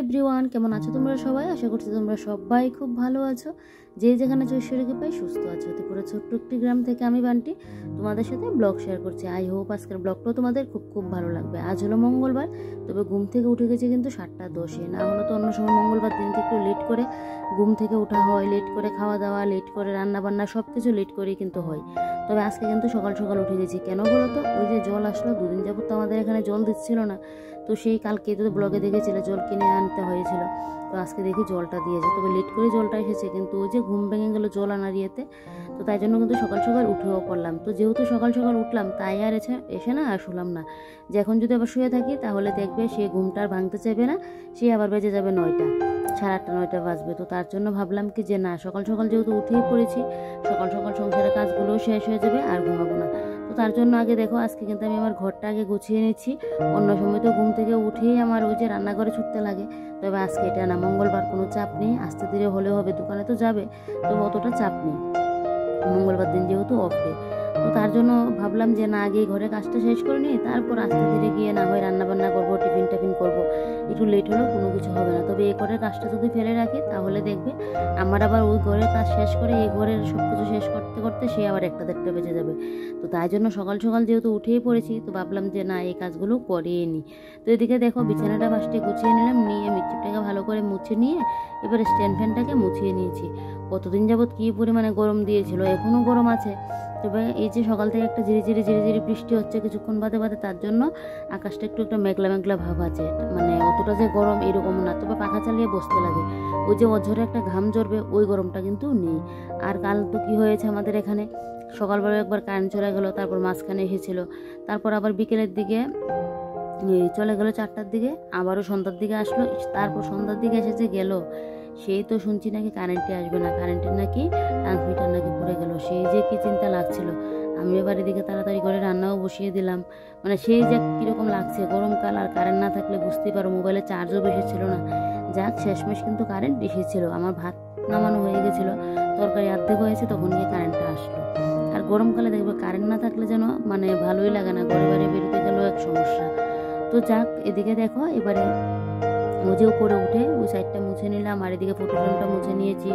Everyone, কেমন আছো তোমরা সবাই? আশা করছি তোমরা সবাই খুব ভালো আছো। যে যেখানে ঐশ্বরীকে পাই সুস্থ আছো। ত্রিপুরা ছোট্ট একটি গ্রাম থেকে আমি বান্টি তোমাদের সাথে ব্লগ শেয়ার করছি। আই হোপ আজকের ব্লগটাও তোমাদের খুব খুব ভালো লাগবে। আজ হলো মঙ্গলবার, তবে ঘুম থেকে উঠে গেছি কিন্তু 7:10। না হলো তো অন্য সময় মঙ্গলবার দিনকে একটু লেট করে ঘুম থেকে ওঠা হয়, লেট করে খাওয়া দাওয়া, লেট করে রান্না বান্না সব কিছু লেট করেই কিন্তু হয়। তবে আজকে কিন্তু সকাল সকাল উঠে গেছি। কেন বলো তো? ওই যে জল আসলো, দুদিন যাবত তো আমাদের এখানে জল দিচ্ছিল না। তো সেই কালকে তো ব্লগে দেখেছিল জল কিনে আনতে হয়েছিল, তো আজকে দেখি জলটা দিয়েছে। তবে লেট করে জলটা এসেছে, কিন্তু ওই যে ঘুম ভেঙে গেলো জল আনার ইয়েতে, তো তাই জন্য কিন্তু সকাল সকাল উঠেও পড়লাম। তো যেহেতু সকাল সকাল উঠলাম, তাই আর এসে না আর শুলাম না, যে এখন যদি আবার শুয়ে থাকি তাহলে দেখবে সে ঘুমটা আর ভাঙতে চাইবে না, সে আবার বেজে যাবে 9টা, 8:30 9টা বাজবে। তো তার জন্য ভাবলাম কি যে না, সকাল সকাল যেহেতু উঠেই পড়েছি, সকাল সকাল সংসারের কাজগুলোও শেষ হয়ে যাবে আর ঘুমাবো না। তো তার জন্য আগে দেখো, আজকে কিন্তু আমি আমার ঘরটা আগে গুছিয়ে নিচ্ছি। অন্য সময় তো ঘুম থেকে উঠেই আমার ওই যে রান্নাঘরে ছুটতে লাগে, তবে আজকে এটা না, মঙ্গলবার, কোনো চাপ নেই। আস্তে ধীরে হলেও হবে, দোকানে তো যাবে, তো অতটা চাপ নেই। মঙ্গলবার দিন যেহেতু অফ ডে, তো তার জন্য ভাবলাম যে না, আগে ঘরে কাজটা শেষ করে নিই, তারপর আস্তে ধীরে গিয়ে না হয় রান্না বান্না করবো, টিফিন করবো। একটু লেট হলেও কোনো কিছু হবে না। তবে এই ঘরের কাজটা যদি ফেলে রাখি তাহলে দেখবে আমার আবার ওই ঘরের কাজ শেষ করে এই ঘরের সব কিছু শেষ করতে করতে সে আবার 1টা 1:30 বেজে যাবে। তো তাই জন্য সকাল সকাল যেহেতু উঠেই পড়েছি, তো ভাবলাম যে না, এই কাজগুলো করিয়ে নিই। তো এদিকে দেখো, বিছানাটা ফার্স্টে গুছিয়ে নিলাম, নিয়ে মিক্সিটাকে ভালো করে মুছে নিয়ে এবারে স্ট্যান্ড ফ্যানটাকে মুছিয়ে নিয়েছি। কতদিন যাবৎ কী পরিমাণে গরম দিয়েছিল, এখনও গরম আছে। তবে এই যে সকাল থেকে একটা ঝিরি বৃষ্টি হচ্ছে কিছুক্ষণ বাদে, তার জন্য আকাশটা একটু মেঘলা মেঘলা ভাব আছে। মানে অতটা যে গরম এরকম না, তবে পাখা চালিয়ে বসতে লাগে। ওই যে অঝরে একটা ঘাম ঝরবে, ওই গরমটা কিন্তু নেই। আর কাল তো কি হয়েছে আমাদের এখানে, সকালবেলা একবার কারেন্ট চলে গেলো, তারপর মাঝখানে এসেছিল, তারপর আবার বিকেলের দিকে চলে গেল 4টার দিকে, আবারও সন্ধ্যার দিকে আসলো, তারপর সন্ধ্যার দিকে এসেছে গেল। সেই তো শুনছি নাকি কারেন্টে আসবে না, কারেন্টের নাকি ট্রান্সমিটার নাকি পড়ে গেল। সেই যে কি চিন্তা লাগছিল। আমি এবার এদিকে তাড়াতাড়ি করে রান্নাও বসিয়ে দিলাম। মানে সেই যে কীরকম লাগছে, গরমকাল আর কারেন্ট না থাকলে বুঝতেই পারো। মোবাইলে চার্জও বেশি ছিল না, যাক শেষমেশ কিন্তু কারেন্ট এসেছিল। আমার ভাত নামানো হয়ে গেছিলো, তরকারি অর্ধেক হয়েছে, তখন গিয়ে কারেন্টটা আসলো। আর গরমকালে দেখবে কারেন্ট না থাকলে যেন মানে ভালোই লাগে না, ঘরে বাড়ি বেরোতে গেলেও এক সমস্যা। তো যাক, এদিকে দেখো এবারে মুছেও করে উঠে ওই সাইডটা মুছে নিলাম, আর এদিকে ফটোফ্রেমটা মুছে নিয়েছি,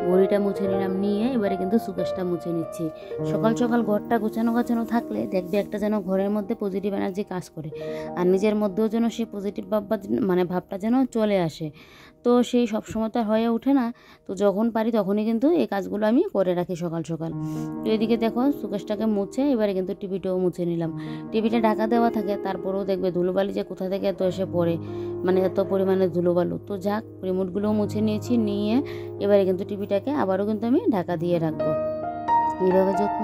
ঘড়িটা মুছে নিলাম, নিয়ে এবারে কিন্তু সুকেশটা মুছে নিচ্ছি। সকাল সকাল ঘরটা গোছানো থাকলে দেখবে একটা যেন ঘরের মধ্যে পজিটিভ এনার্জি কাজ করে, আর নিজের মধ্যেও যেন সেই পজিটিভ ভাবটা যেন চলে আসে। তো সেই সবসময় তো হয়ে ওঠে না, তো যখন পারি তখনই কিন্তু এই কাজগুলো আমি করে রাখি সকাল সকাল। তো এদিকে দেখো সুকেশটাকে মুছে এবারে কিন্তু টিভিটাও মুছে নিলাম। টিভিটা ঢাকা দেওয়া থাকে, তারপরেও দেখবে ধুলোবালি যে কোথা থেকে এত এসে পড়ে, মানে এত পরিমাণে ধুলোবালু। তো যাক, রিমোটগুলোও মুছে নিয়েছি, নিয়ে এবারে কিন্তু টিভিটাকে আবারও কিন্তু আমি ঢাকা দিয়ে রাখবো। এইভাবে যত্ন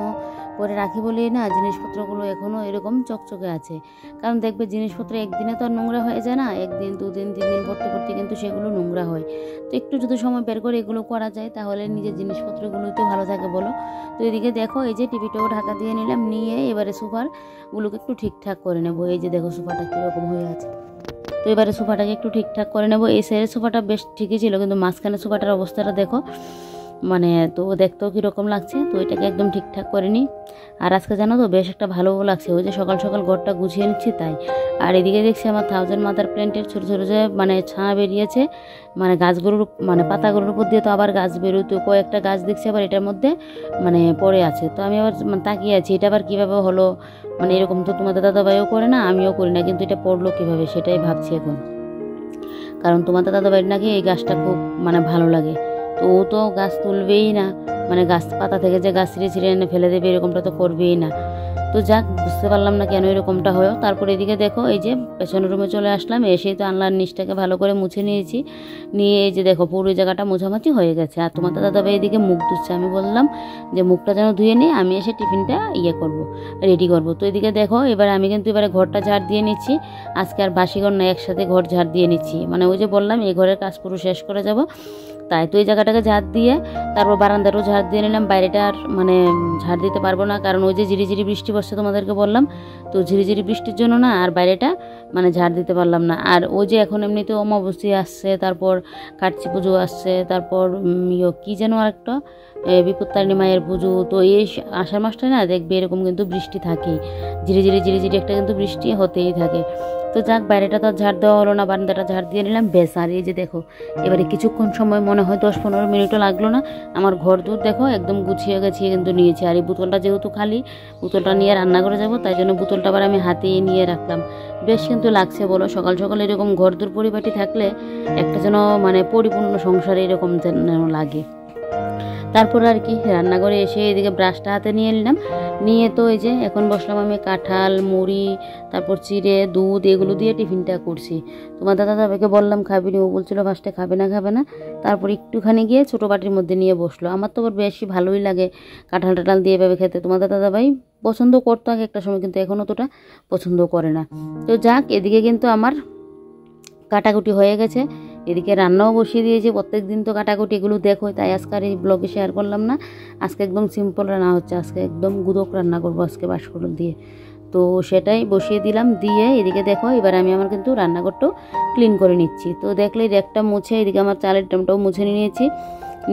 করে রাখি বলেই না জিনিসপত্রগুলো এখনও এরকম চকচকে আছে। কারণ দেখবে জিনিসপত্র একদিনে তো আর নোংরা হয়ে যায় না, 1 দিন 2 দিন 3 দিন পড়তে কিন্তু সেগুলো নোংরা হয়। তো একটু যদি সময় বের করে এগুলো করা যায় তাহলে নিজের জিনিসপত্রগুলো তো ভালো থাকে, বলো। তো এদিকে দেখো, এই যে টিভিটাও ঢাকা দিয়ে নিলাম, নিয়ে এবারে সোফারগুলোকে একটু ঠিকঠাক করে নেবো। এই যে দেখো সোফাটা কীরকম হয়ে আছে। তো এবারে সোফাটাকে একটু ঠিকঠাক করে নেবো। এই সাইডের সোফাটা বেশ ঠিকই ছিল, কিন্তু মাঝখানে সোফাটার অবস্থাটা দেখো, মানে তো দেখতেও কীরকম লাগছে। তো এটাকে একদম ঠিকঠাক করে নিই। আর আজকে জানো তো বেশ একটা ভালোও লাগছে, ওই যে সকাল সকাল ঘরটা গুছিয়ে নিচ্ছি তাই। আর এদিকে দেখছি আমার 1000 মাদার প্ল্যান্টের ছোটো ছোটো যে মানে ছাঁ বেরিয়েছে, মানে গাছগুলোর মানে পাতাগুলোর উপর দিয়ে তো আবার গাছ বেরোয়। তো কয়েকটা গাছ দেখছি আবার এটার মধ্যে মানে পড়ে আছে। তো আমি আবার তাকিয়ে আছি, এটা আবার কীভাবে হলো, মানে এরকম তো তোমাদের দাদাভাইও করে না, আমিও করি না, কিন্তু এটা পড়লো কীভাবে সেটাই ভাবছি এখন। কারণ তোমাদের দাদাভাইয়ের নাকি এই গাছটা খুব মানে ভালো লাগে, তো ও তো গাছ তুলবেই না, মানে গাছ পাতা থেকে যে গাছ ছিঁড়ে এনে ফেলে দেবে এরকমটা তো করবেই না। তো যাক, বুঝতে পারলাম না কেন এরকমটা হয়। তারপর এদিকে দেখো, এই যে পেছনের রুমে চলে আসলাম, এসেই তো আনলার নিচটাকে ভালো করে মুছে নিয়েছি, নিয়ে এই যে দেখো পুরো জায়গাটা মোছামাছি হয়ে গেছে। আর তোমার দাদাভাই এদিকে মুখ ধুচ্ছে, আমি বললাম যে মুখটা যেন ধুয়ে নিই, আমি এসে টিফিনটা রেডি করবো। তো এদিকে দেখো, এবারে আমি কিন্তু ঘরটা ঝাড় দিয়ে নিচ্ছি। আজকে আর বাসি ঘর না, একসাথে ঘর ঝাড় দিয়ে নিচ্ছি, মানে ওই যে বললাম এই ঘরের কাজ পুরো শেষ করে যাব, তাই। তো এই জায়গাটাকে ঝাড় দিয়ে তারপর বারান্দারও ঝাড় দিয়ে নিলাম। বাইরেটা আর মানে ঝাড় দিতে পারবো না, কারণ ওই যে ঝিরিঝিরি বৃষ্টি পড়ছে তোমাদেরকে বললাম, তো ঝিরিঝিরি বৃষ্টির জন্য না আর বাইরেটা মানে ঝাড় দিতে পারলাম না। আর ওই যে এখন এমনিতে অমাবস্যা আসছে, তারপর কার্তিক পুজো আসছে, তারপর কী যেন আরেকটা বিপত্তারিণী মায়ের পুজো। তো এই আষাঢ় মাসটা না দেখবে এরকম কিন্তু বৃষ্টি থাকেই, ধীরে ধীরে একটা কিন্তু বৃষ্টি হতেই থাকে। তো যাক, বাইরেটা তো ঝাড় দেওয়া হলো না, বারান্দাটা ঝাড় দিয়ে নিলাম ব্যাস। আর এই যে দেখো এবারে কিছুক্ষণ সময়, মনে হয় 10-15 মিনিটও লাগলো না, আমার ঘর দূর দেখো একদম গুছিয়ে গেছিয়ে কিন্তু নিয়েছি। আর এই বোতলটা যেহেতু খালি, বোতলটা নিয়ে রান্না করে যাব, তাই জন্য বোতলটা আবার আমি হাতেই নিয়ে রাখলাম। বেশ কিন্তু লাগছে বলো, সকাল সকাল এরকম ঘর দূর পরিপাটি থাকলে একটা যেন মানে পরিপূর্ণ সংসারে এরকম যেন লাগে। তারপর আর কি রান্নাঘরে এসে এদিকে ব্রাশটা হাতে নিয়ে নিলাম, নিয়ে তো এই যে এখন বসলাম আমি কাঁঠাল, মুড়ি, তারপর চিড়ে, দুধ এগুলো দিয়ে টিফিনটা করছি। তোমার দাদাভাইকে বললাম খাবি নি, ও বলছিল ফার্স্টে খাবে না। তারপর একটুখানি গিয়ে ছোটো বাটির মধ্যে নিয়ে বসলো। আমার তো আবার বেশি ভালোই লাগে কাঁঠাল টাঠাল দিয়ে এভাবে খেতে। তোমার দাদাভাই পছন্দ করতো আগে একটা সময়, কিন্তু এখন অতটা পছন্দ করে না। তো যাক, এদিকে কিন্তু আমার কাটাকুটি হয়ে গেছে, এদিকে রান্নাও বসিয়ে দিয়েছি। প্রত্যেক দিন তো কাটাকুটি এগুলো দেখো, তাই আজকে আর এই ব্লগে শেয়ার করলাম না। আজকে একদম সিম্পল রান্না হচ্ছে, আজকে একদম গুদক রান্না করবো আজকে বাঁশকুড়ো দিয়ে। তো সেটাই বসিয়ে দিলাম, দিয়ে এদিকে দেখো এবার আমি আমার কিন্তু রান্নাঘরটাও ক্লিন করে নিচ্ছি। তো দেখলে র্যাকটা মুছে, এদিকে আমার চালের ড্রামটাও মুছে নিয়েছি,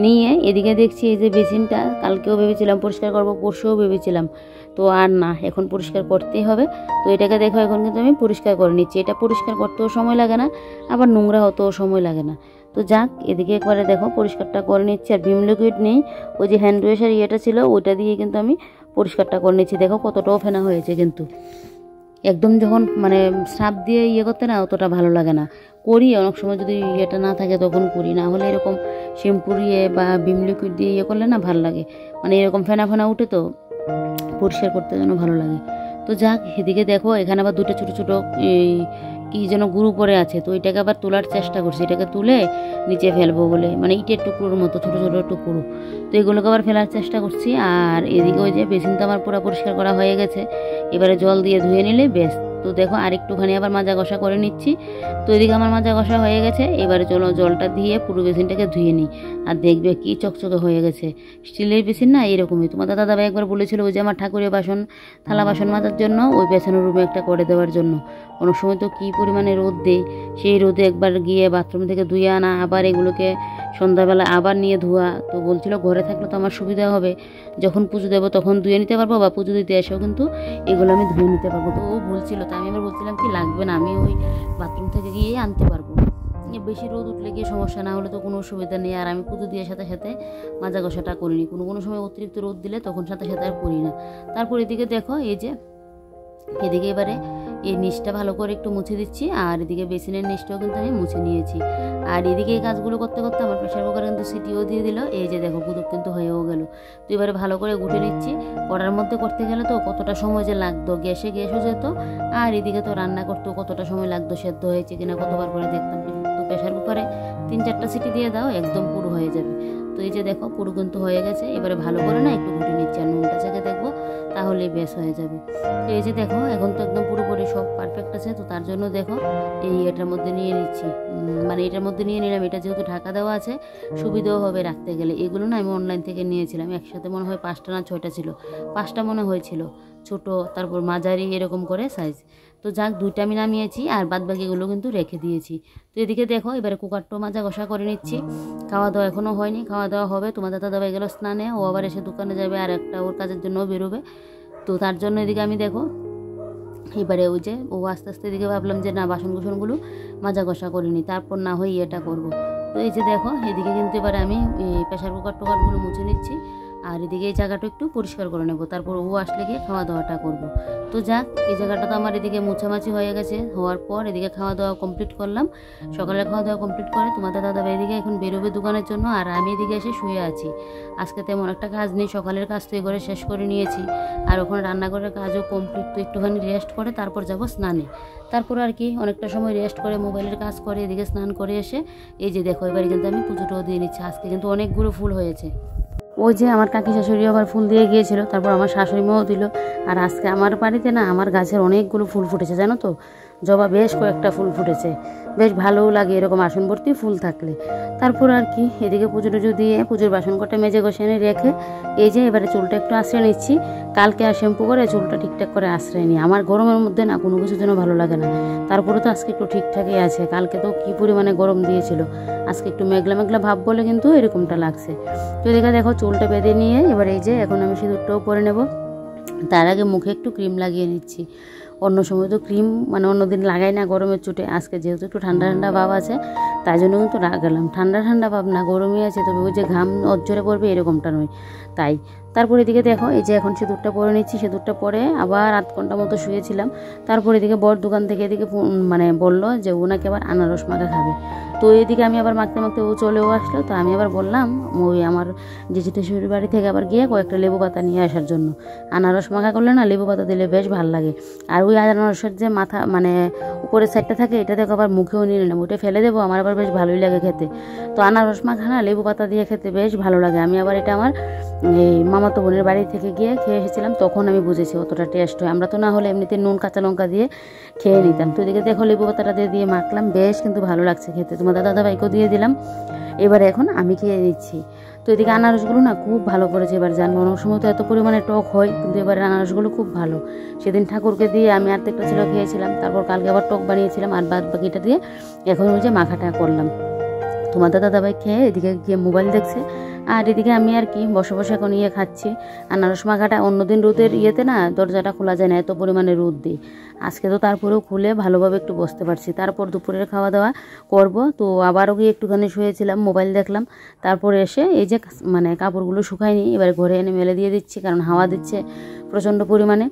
নিয়ে এদিকে দেখছি এই যে বেসিনটা কালকেও ভেবেছিলাম পরিষ্কার করবো, পরশুও ভেবেছিলাম, তো আর না, এখন পরিষ্কার করতেই হবে। তো এটাকে দেখো এখন কিন্তু আমি পরিষ্কার করে নিচ্ছি। এটা পরিষ্কার করতেও সময় লাগে না, আবার নোংরা হতেও সময় লাগে না। তো যাক, এদিকে একবারে দেখো পরিষ্কারটা করে নিচ্ছি। আর ভিম লিকুইড নেই, ওই যে হ্যান্ড ওয়াশের ইয়েটা ছিল ওইটা দিয়ে কিন্তু আমি পরিষ্কারটা করে নিচ্ছি। দেখো কতটাও ফেনা হয়েছে, কিন্তু একদম যখন মানে সাপ দিয়ে ইয়ে করতে না অতটা ভালো লাগে না। করি অনেক সময় যদি ইয়েটা না থাকে তখন করি, না হলে এরকম শ্যাম্পুর ইয়ে বা ভিম লিকুইড দিয়ে ইয়ে করলে না ভালো লাগে, মানে এরকম ফেনা উঠে তো পরিষ্কার করতে যেন ভালো লাগে। তো যাক, এদিকে দেখো এখানে আবার দুটো ছোটো ছোটো কি যেন গুঁড়ো পড়ে আছে, তো এটাকে আবার তোলার চেষ্টা করছি, এটাকে তুলে নিচে ফেলবো বলে, মানে ইটের টুকরোর মতো ছোটো ছোটো টুকরো, তো এগুলোকে আবার ফেলার চেষ্টা করছি। আর এদিকে ওই যে বেসিন তো আমার পুরো পরিষ্কার করা হয়ে গেছে, এবারে জল দিয়ে ধুয়ে নিলে বেশ। তো দেখো আরেকটুখানি আবার মাজা ঘষা করে নিচ্ছি। তো এদিকে আমার মাজা ঘষা হয়ে গেছে, এবারে চলো জলটা দিয়ে পুরো বেসিনটাকে ধুয়ে নিই। আর দেখবে কি চকচকে হয়ে গেছে, স্টিলের বেসিন না এরকমই। তোমার দাদাভাই একবার বলেছিল ওই যে আমার ঠাকুরের বাসন, থালা বাসন মাজার জন্য ওই বেসনের রুমে একটা করে দেওয়ার জন্য। কোনো সময় তো কী পরিমাণে রোদ দেয়, সেই রোদে একবার গিয়ে বাথরুম থেকে ধুয়ে আনা, আবার এগুলোকে সন্ধ্যাবেলা আবার নিয়ে ধোয়া। তো বলছিল ঘরে থাকলে তো আমার সুবিধা হবে, যখন পুজো দেবো তখন ধুয়ে নিতে পারবো, বা পুজো দিতে এসেও কিন্তু এগুলো আমি ধুয়ে নিতে পারবো। তো ও বলছিল, তাই আমি আবার বলছিলাম কি লাগবে না, আমি ওই বাথরুম থেকে গিয়ে আনতে পারবো, বেশি রোদ উঠলে গিয়ে সমস্যা, না হলে তো কোনো অসুবিধা নেই। আর আমি পুজো দিয়ে সাথে সাথে মাজা ঘষাটা করিনি, কোনো সময় অতিরিক্ত রোদ দিলে তখন সাথে সাথে আর করি না। তারপর এদিকে দেখো এই যে এদিকে এবারে এই নিচটা ভালো করে একটু মুছে দিচ্ছি, আর এদিকে বেসিনের নিচটাও কিন্তু আমি মুছে নিয়েছি। আর এদিকে এই কাজগুলো করতে করতে আমার প্রেশার কুকার কিন্তু সিটিও দিয়ে দিল, এই যে দেখো গুদুক কিন্তু হয়েও গেল। তো এবারে ভালো করে গুটে নিচ্ছি। কড়ার মধ্যে করতে গেলে তো কতটা সময় যে লাগতো, গ্যাসও যেত, আর এদিকে তো রান্না করতেও কতটা সময় লাগতো, সেদ্ধ হয়েছে কিনা কতবার করে দেখতাম। তো প্রেশার কুকারে 3-4টা সিটি দিয়ে দাও, একদম পুরো হয়ে যাবে। তো এই যে দেখো পুরো কিন্তু হয়ে গেছে, এবারে ভালো করে না একটু গুটে নিচ্ছি, আর নুনটা চেখে দেখবো, তাহলেই বেশ হয়ে যাবে। তো এই যে দেখো এখন তো একদম পুরোপুরি সব পারফেক্ট আছে। তো তার জন্য দেখো এই এটার মধ্যে নিয়ে নিচ্ছি, মানে এটার মধ্যে নিয়ে নিলাম। এটা যেহেতু ঢাকা দেওয়া আছে সুবিধাও হবে রাখতে গেলে। এগুলো না আমি অনলাইন থেকে নিয়েছিলাম, একসাথে মনে হয় 5টা না 6টা ছিল, 5টা মনে হয়েছিল, ছোট তারপর মাঝারি এরকম করে সাইজ। তো যাক 2টা আমি নামিয়েছি, আর বাদ বাকিগুলো কিন্তু রেখে দিয়েছি। তো এদিকে দেখো এবারে কুকারটাও মাজা ঘষা করে নিচ্ছি। খাওয়া দাওয়া এখনও হয়নি, খাওয়া দাওয়া হবে। তোমার দাদাভাই গেল স্নানে, ও আবার এসে দোকানে যাবে, আর একটা ওর কাজের জন্যও বেরোবে। তো তার জন্য এদিকে আমি দেখো এবারে ওই যে ও আস্তে আস্তে এদিকে ভাবলাম যে না বাসন কুসনগুলো মাজা ঘষা করিনি, তারপর না হয় এটা করব। তো এই যে দেখো এদিকে কিন্তু এবারে আমি প্রেশার কুকার টোকারগুলো মুছে নিচ্ছি, আর এদিকে এই জায়গাটা একটু পরিষ্কার করে নেবো, তারপর ও আসলে গিয়ে খাওয়া দাওয়াটা করব। তো যাক এই জায়গাটা তো আমার এদিকে মোছামাছি হয়ে গেছে, হওয়ার পর এদিকে খাওয়া দাওয়া কমপ্লিট করলাম। সকালে খাওয়া দাওয়া কমপ্লিট করে তোমাদের দাদাভাই এদিকে এখন বেরোবে দোকানের জন্য, আর আমি এদিকে এসে শুয়ে আছি। আজকে তেমন একটা কাজ নেই, সকালের কাজ তো এবারে শেষ করে নিয়েছি, আর ওখানে রান্নাঘরের কাজও কমপ্লিট। তো একটুখানি রেস্ট করে তারপর যাব স্নানে। তারপর আর কি অনেকটা সময় রেস্ট করে মোবাইলের কাজ করে এদিকে স্নান করে এসে এই যে দেখো এবারে কিন্তু আমি পুজোটাও দিয়ে নিচ্ছি। আজকে কিন্তু অনেকগুলো ফুল হয়েছে, ওই যে আমার কাকি শাশুড়ি আবার ফুল দিয়ে গিয়েছিল, তারপর আমার শাশুড়ি মাও দিল। আর আজকে আমার বাড়িতে না আমার গাছের অনেকগুলো ফুল ফুটেছে জানো তো। জবা বেশ কয়েকটা ফুল ফুটেছে, বেশ ভালোও লাগে এরকম আসন ভর্তি ফুল থাকলে। তারপর আর কি এদিকে পুজো টুজো দিয়ে পুজোর বাসন কটা মেজে গোছানো রেখে এই যে এবারে চুলটা একটু আশ্রয় নিচ্ছি। কালকে আর শ্যাম্পু করে চুলটা ঠিকঠাক করে আশ্রয় নিই। আমার গরমের মধ্যে না কোনো কিছু যেন ভালো লাগে না। তারপরে তো আজকে একটু ঠিকঠাকই আছে, কালকে তো কী পরিমাণে গরম দিয়েছিল, আজকে একটু মেঘলা মেঘলা ভাব বলে কিন্তু এরকমটা লাগছে। তো এদিকে দেখো চুলটা বেঁধে নিয়ে এবার এই যে এখন আমি সিঁদুরটাও পরে নেব। তার আগে মুখে একটু ক্রিম লাগিয়ে নিচ্ছি। অন্য সময় তো ক্রিম মানে অন্যদিন লাগাই না গরমের চোটে, আজকে যেহেতু একটু ঠান্ডা ঠান্ডা ভাব আছে তাই জন্য কিন্তু লাগালাম। ঠান্ডা ঠান্ডা ভাব না, গরমই আছে, তবে ওই যে ঘাম অজ্জরে পড়বে এরকমটা নয় তাই। তারপর এদিকে দেখো এই যে এখন সিঁদুরটা পরে নিচ্ছি। সিঁদুরটা পরে আবার আধ ঘন্টা মতো শুয়েছিলাম। তারপর এদিকে বর দোকান থেকে এদিকে মানে বললো যে ওনাকে আবার আনারস মাখা খাবে। তো এদিকে আমি আবার মাখতে মাখতে ও চলেও আসলো। তো আমি আবার বললাম ওই আমার জেঠিশ্বশুর বাড়ি থেকে আবার গিয়ে কয়েকটা লেবু পাতা নিয়ে আসার জন্য। আনারস মাখা করলে না লেবু পাতা দিলে বেশ ভালো লাগে। আর ওই আনারসের যে মাথা মানে উপরের সাইডটা থাকে এটা দেখো আবার মুখেও নিয়ে নিলাম, ওইটা ফেলে দেবো, আমার আবার বেশ ভালোই লাগে খেতে। তো আনারস মাখা না লেবু পাতা দিয়ে খেতে বেশ ভালো লাগে। আমি আবার এটা আমার এই মামাতো বোনের বাড়ি থেকে গিয়ে খেয়ে এসেছিলাম, তখন আমি বুঝেছি অতটা টেস্ট হয়। আমরা তো না হলে এমনিতে নুন কাঁচা লঙ্কা দিয়ে খেয়ে নিতাম। তো এদিকে দেখো লেবু পাতাটা দিয়ে মাখলাম, বেশ কিন্তু ভালো লাগছে খেতে। তোমাদের দাদাভাইকেও দিয়ে দিলাম। এবার এখন আমি খেয়ে নিচ্ছি। তো এদিকে আনারসগুলো না খুব ভালো করেছে এবার। জানবো অনেক সময় তো এত পরিমাণে টক হয়, কিন্তু এবার আনারসগুলো খুব ভালো। সেদিন ঠাকুরকে দিয়ে আমি অর্ধেকটা ছিল খেয়েছিলাম, তারপর কালকে আবার টক বানিয়েছিলাম, আর বাদ বাকিটা দিয়ে এখন ওই যে মাখাটা করলাম। তোমাদের দাদাভাই খেয়ে এদিকে গিয়ে মোবাইল দেখছে, আর এদিকে আমি আর কি বসে বসে এখন খাচ্ছি আনারস মাখাটা। অন্যদিন রোদের না দরজাটা খোলা যায় না, এত পরিমাণে রোদ দিই। আজকে তো তারপরেও খুলে ভালোভাবে একটু বসতে পারছি। তারপর দুপুরের খাওয়া দাওয়া করব। তো আবারও গিয়ে একটুখানি শুয়েছিলাম, মোবাইল দেখলাম। তারপরে এসে এই যে মানে কাপড়গুলো শুকায়নি, এবার ঘরে এনে মেলে দিয়ে দিচ্ছি, কারণ হাওয়া দিচ্ছে প্রচণ্ড পরিমাণে।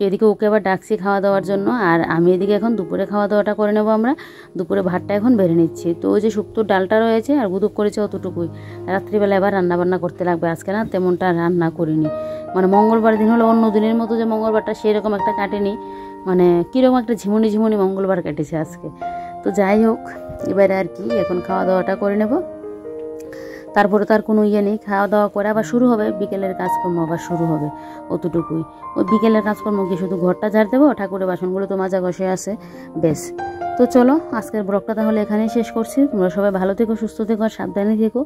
এদিকে ওকে আবার ডাকছি খাওয়া দাওয়ার জন্য, আর আমি এদিকে এখন দুপুরে খাওয়া দাওয়াটা করে নেব। আমরা দুপুরে ভাতটা এখন বেড়ে নিচ্ছি। তো ওই যে শুক্তোর ডালটা রয়েছে আর গুদুক করেছে অতটুকুই। রাত্রিবেলা এবার রান্নাবান্না করতে লাগবে। আজকে না তেমনটা রান্না করিনি, মানে মঙ্গলবার দিন হলো অন্য দিনের মতো যে মঙ্গলবারটা সেরকম একটা কাটেনি, মানে কীরকম একটা ঝিমুনি ঝিমুনি মঙ্গলবার কেটেছে আজকে। তো যাই হোক এবারে আর কি এখন খাওয়া দাওয়াটা করে নেব। তারপরে তার কোনো নেই, খাওয়া দাওয়া করে আবার শুরু হবে বিকেলের কাজকর্ম, আবার শুরু হবে অতটুকুই। ওই বিকেলের কাজকর্ম কি শুধু ঘরটা ঝাড় দেবো, ঠাকুরের বাসনগুলো তো মাজা ঘষে আছে, বেশ। তো চলো আজকের ব্লগটা তাহলে এখানেই শেষ করছি। তোমরা সবাই ভালো থেকো, সুস্থ থেকো, আর সাবধানে থেকো।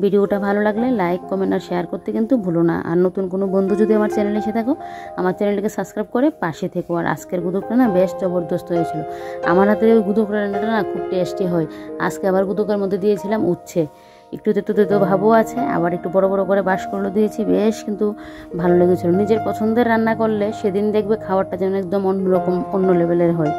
ভিডিওটা ভালো লাগলে লাইক কমেন্ট আর শেয়ার করতে কিন্তু ভুলো না। আর নতুন কোনো বন্ধু যদি আমার চ্যানেলে এসে থাকো, আমার চ্যানেলটিকে সাবস্ক্রাইব করে পাশে থেকো। আর আজকের গুদুকটা না বেশ জবরদস্ত হয়েছিল। আমার হাতের ওই গুদুক রান্নাটা না খুব টেস্টি হয়। আজকে আবার গুদুকের মধ্যে দিয়েছিলাম উচ্ছে, একটু তেতো তেতো ভাবও আছে, আবার একটু বড় বড় করে বাঁশকলা দিয়েছি, বেশ কিন্তু ভালো লেগেছিল। নিজের পছন্দের রান্না করলে সেদিন দেখবে খাবারটা যেন একদম অন্যরকম অন্য লেভেলের হয়।